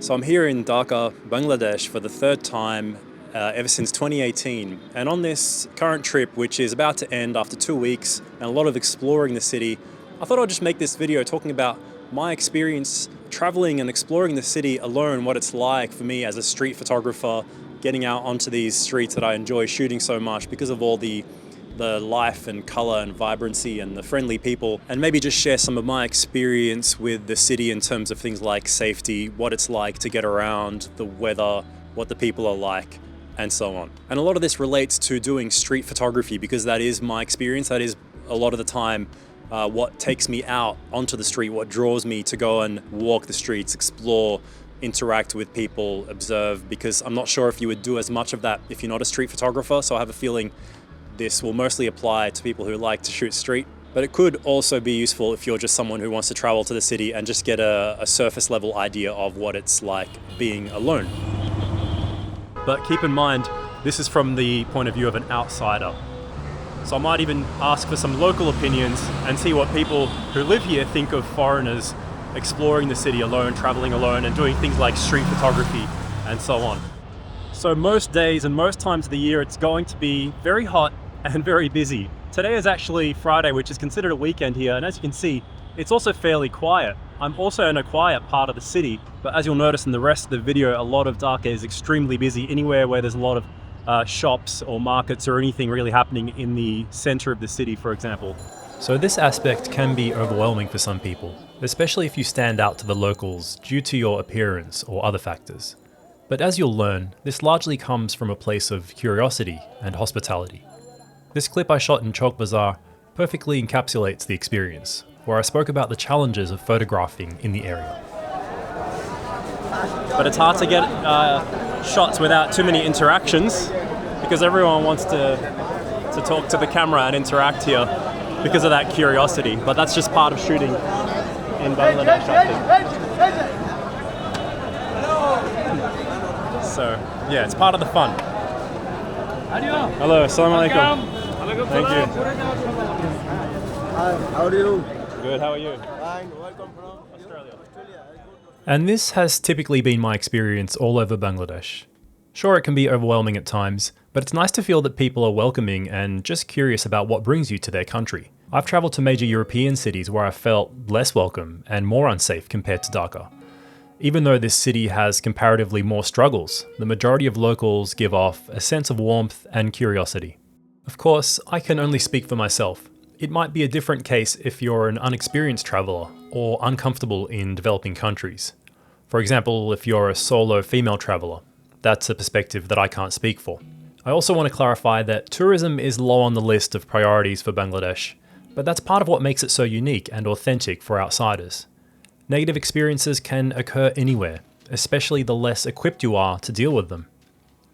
So I'm here in Dhaka, Bangladesh for the third time ever since 2018. And on this current trip, which is about to end after 2 weeks and a lot of exploring the city, I thought I'd just make this video talking about my experience traveling and exploring the city alone, what it's like for me as a street photographer, getting out onto these streets that I enjoy shooting so much because of all the life and color and vibrancy and the friendly people, and maybe just share some of my experience with the city in terms of things like safety, what it's like to get around, the weather, what the people are like, and so on. And a lot of this relates to doing street photography because that is my experience. That is a lot of the time what takes me out onto the street, what draws me to go and walk the streets, explore, interact with people, observe, because I'm not sure if you would do as much of that if you're not a street photographer. So I have a feeling this will mostly apply to people who like to shoot street, but it could also be useful if you're just someone who wants to travel to the city and just get a surface level idea of what it's like being alone. But keep in mind, this is from the point of view of an outsider. So I might even ask for some local opinions and see what people who live here think of foreigners exploring the city alone, traveling alone, and doing things like street photography and so on. So most days and most times of the year, it's going to be very hot and very busy. Today is actually Friday, which is considered a weekend here, and as you can see, it's also fairly quiet. I'm also in a quiet part of the city, but as you'll notice in the rest of the video, a lot of Dhaka is extremely busy. Anywhere where there's a lot of shops or markets or anything really happening in the center of the city, for example. So this aspect can be overwhelming for some people, especially if you stand out to the locals due to your appearance or other factors. But as you'll learn, this largely comes from a place of curiosity and hospitality. This clip I shot in Chowk Bazaar perfectly encapsulates the experience, where I spoke about the challenges of photographing in the area. But it's hard to get shots without too many interactions, because everyone wants to talk to the camera and interact here because of that curiosity. But that's just part of shooting in Bangladesh, I think. So yeah, it's part of the fun. Hello, assalamu alaikum. Thank you. Hi, how are you? Good, how are you? Fine, welcome from Australia. And this has typically been my experience all over Bangladesh. Sure, it can be overwhelming at times, but it's nice to feel that people are welcoming and just curious about what brings you to their country. I've travelled to major European cities where I felt less welcome and more unsafe compared to Dhaka. Even though this city has comparatively more struggles, the majority of locals give off a sense of warmth and curiosity. Of course, I can only speak for myself. It might be a different case if you're an unexperienced traveller or uncomfortable in developing countries. For example, if you're a solo female traveller, that's a perspective that I can't speak for. I also want to clarify that tourism is low on the list of priorities for Bangladesh, but that's part of what makes it so unique and authentic for outsiders. Negative experiences can occur anywhere, especially the less equipped you are to deal with them.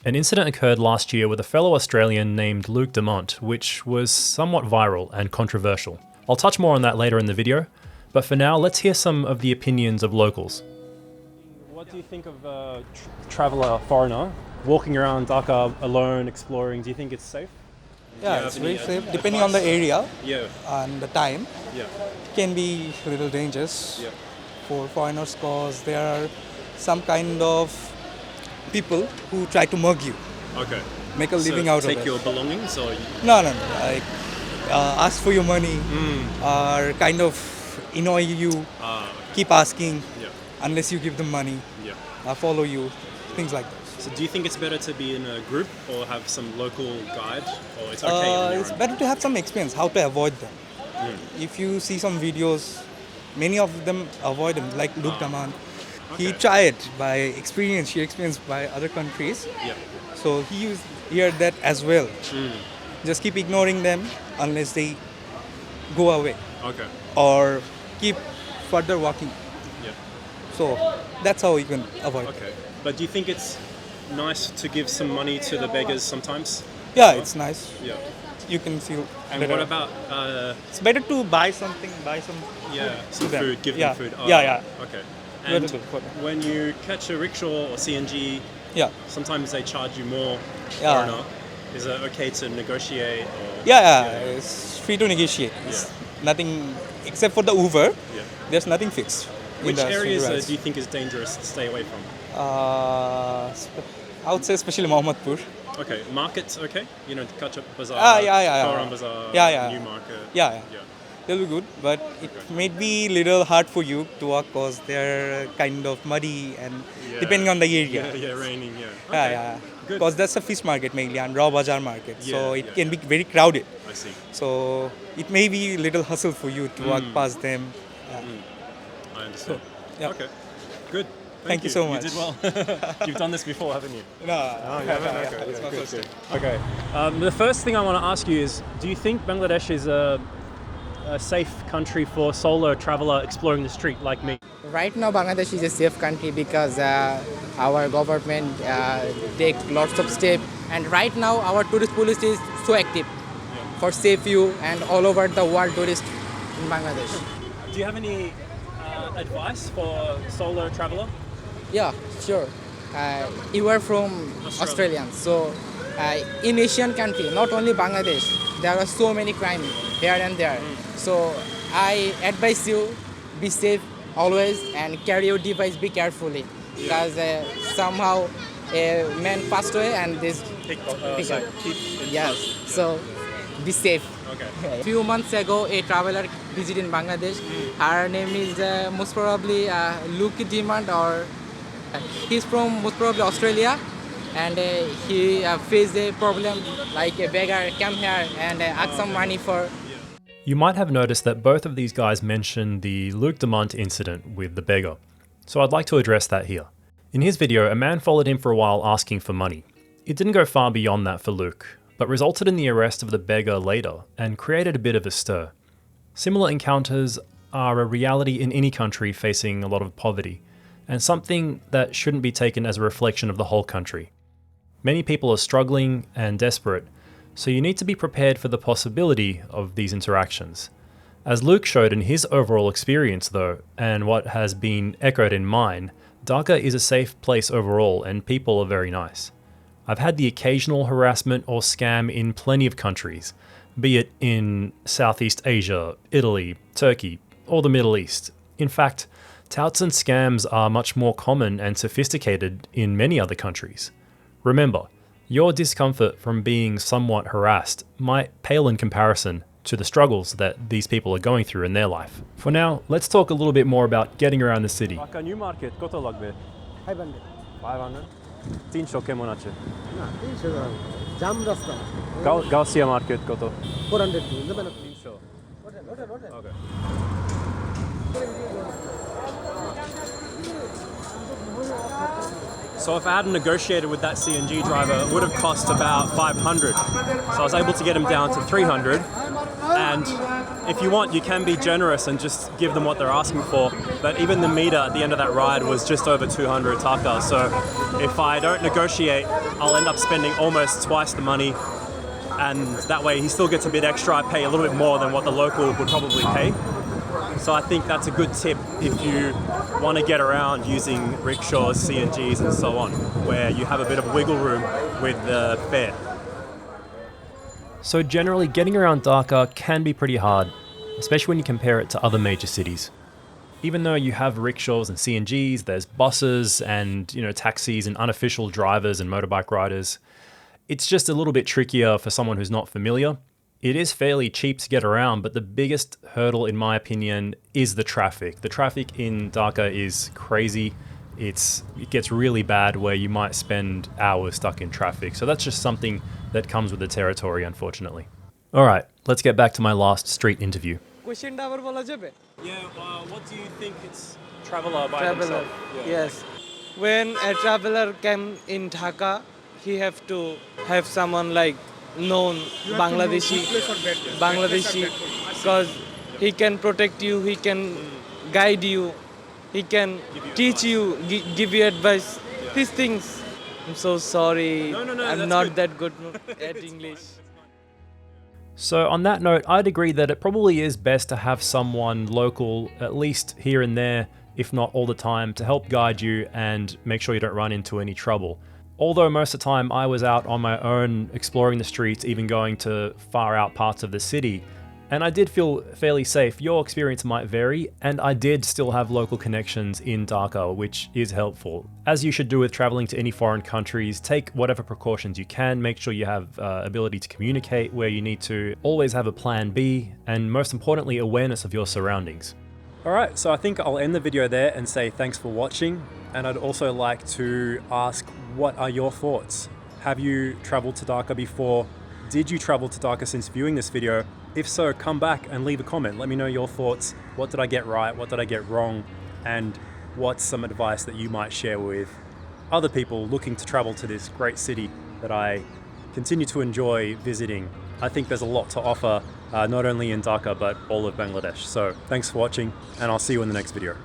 An incident occurred last year with a fellow Australian named Luke Demont, which was somewhat viral and controversial. I'll touch more on that later in the video, but for now, let's hear some of the opinions of locals. What do you think of a traveller, foreigner, walking around Dhaka alone, exploring? Do you think it's safe? Yeah, it's very safe. Depending on the area Yeah. and the time, Yeah. can be a little dangerous Yeah. for foreigners because there are some kind of people who try to mug you, Okay. make a living out of take it. your belongings or? No, like ask for your money or kind of annoy you, Okay. keep asking Yeah. unless you give them money, Yeah. follow you, things like that. So do you think it's better to be in a group or have some local guide, or it's okay on your It's own? better to have some experience how to avoid them. If you see some videos, many of them avoid them, like Luke Daman. He Okay. tried by experience, she experienced by other countries. Yeah. So he used hear that as well. Just keep ignoring them unless they go away Okay. or keep further walking. Yeah. So that's how you can avoid. Okay. But do you think it's nice to give some money to the beggars sometimes? Yeah, it's nice. Yeah. You can feel And better. what about It's better to buy something, buy some some them. food, give Yeah. them food? Yeah. Okay. Better And to for them. when you catch a rickshaw or CNG, Yeah. sometimes they charge you more. Yeah. Foreigner. Is it okay to negotiate? Or, Yeah, it's free to negotiate. It's Yeah. nothing except for the Uber. Yeah. There's nothing fixed. in Which the areas street do you think is dangerous to stay away from? I would say especially Mohammadpur. Okay, markets, okay? You know, Kachap Bazaar, Yeah. Karan Bazaar, Yeah. New Market. Yeah. They'll be good, but it may be little hard for you to walk because they're kind of muddy and depending on the area. Raining, yeah. Okay, Yeah. good. Because that's a fish market mainly and raw bazaar market, so Yeah, it can be very crowded. I see. So it may be a little hustle for you to walk past them. I understand. Yeah. Okay, good. Thank you so much. You did well. You've done this before, haven't you? No, Okay, it's my first time. Okay. The first thing I want to ask you is, do you think Bangladesh is a safe country for solo traveler exploring the street like me? Right now, Bangladesh is a safe country because our government take lots of steps, and right now our tourist policy is so active for safe you and all over the world tourists in Bangladesh. Do you have any advice for solo traveler? Yeah, sure. You are from Australian, so in Asian country, not only Bangladesh, there are so many crime here and there. So I advise you be safe always and carry your device be carefully because somehow a man passed away and this pickup. Yes, so be safe. Okay. A few months ago, a traveler visited in Bangladesh. Her name is most probably Luke Demand, or he's from most probably Australia, and he faced a problem like a beggar came here and asked some money for. You might have noticed that both of these guys mentioned the Luke Demont incident with the beggar, so I'd like to address that here. In his video, a man followed him for a while asking for money. It didn't go far beyond that for Luke, but resulted in the arrest of the beggar later and created a bit of a stir. Similar encounters are a reality in any country facing a lot of poverty, and something that shouldn't be taken as a reflection of the whole country. Many people are struggling and desperate, so you need to be prepared for the possibility of these interactions. As Luke showed in his overall experience though, and what has been echoed in mine, Dhaka is a safe place overall and people are very nice. I've had the occasional harassment or scam in plenty of countries, be it in Southeast Asia, Italy, Turkey, or the Middle East. In fact, touts and scams are much more common and sophisticated in many other countries. Remember, your discomfort from being somewhat harassed might pale in comparison to the struggles that these people are going through in their life. For now, let's talk a little bit more about getting around the city. Dhaka New Market, কত লাগবে? 500 500? 300 কেমন আছে? না 300 টাকা জাম রাস্তা Gausia market কত? 400 দেবেন না 300. ওটা Okay. So if I hadn't negotiated with that CNG driver, it would have cost about 500. So I was able to get him down to 300. And if you want, you can be generous and just give them what they're asking for. But even the meter at the end of that ride was just over 200 taka. So if I don't negotiate, I'll end up spending almost twice the money. And that way he still gets a bit extra. I pay a little bit more than what the local would probably pay. So I think that's a good tip if you want to get around using rickshaws, CNGs and so on, where you have a bit of wiggle room with the fare. So generally, getting around Dhaka can be pretty hard, especially when you compare it to other major cities. Even though you have rickshaws and CNGs, there's buses and taxis and unofficial drivers and motorbike riders. It's just a little bit trickier for someone who's not familiar. It is fairly cheap to get around, but the biggest hurdle, in my opinion, is the traffic. The traffic in Dhaka is crazy. It gets really bad where you might spend hours stuck in traffic. So that's just something that comes with the territory, unfortunately. All right, let's get back to my last street interview. Questionটা আবার বলা যাবে? What do you think it's traveler by Traveler, yes. When a traveler came in Dhaka, he have to have someone like known Bangladeshi, because he can protect you, he can guide you, he can teach you, give you advice. These things. I'm so sorry. No, I'm that's not good. that good at English. So on that note, I'd agree that it probably is best to have someone local, at least here and there, if not all the time, to help guide you and make sure you don't run into any trouble. Although most of the time I was out on my own exploring the streets, even going to far out parts of the city, And I did feel fairly safe. Your experience might vary, and I did still have local connections in Dhaka, which is helpful. As you should do with traveling to any foreign countries, take whatever precautions you can, make sure you have ability to communicate where you need to, always have a plan B, and most importantly, awareness of your surroundings. Alright, so I think I'll end the video there and say thanks for watching, and I'd also like to ask, what are your thoughts? Have you traveled to Dhaka before? Did you travel to Dhaka since viewing this video? If so, come back and leave a comment. Let me know your thoughts. What did I get right? What did I get wrong? And what's some advice that you might share with other people looking to travel to this great city that I continue to enjoy visiting? I think there's a lot to offer, not only in Dhaka, but all of Bangladesh. So thanks for watching, and I'll see you in the next video.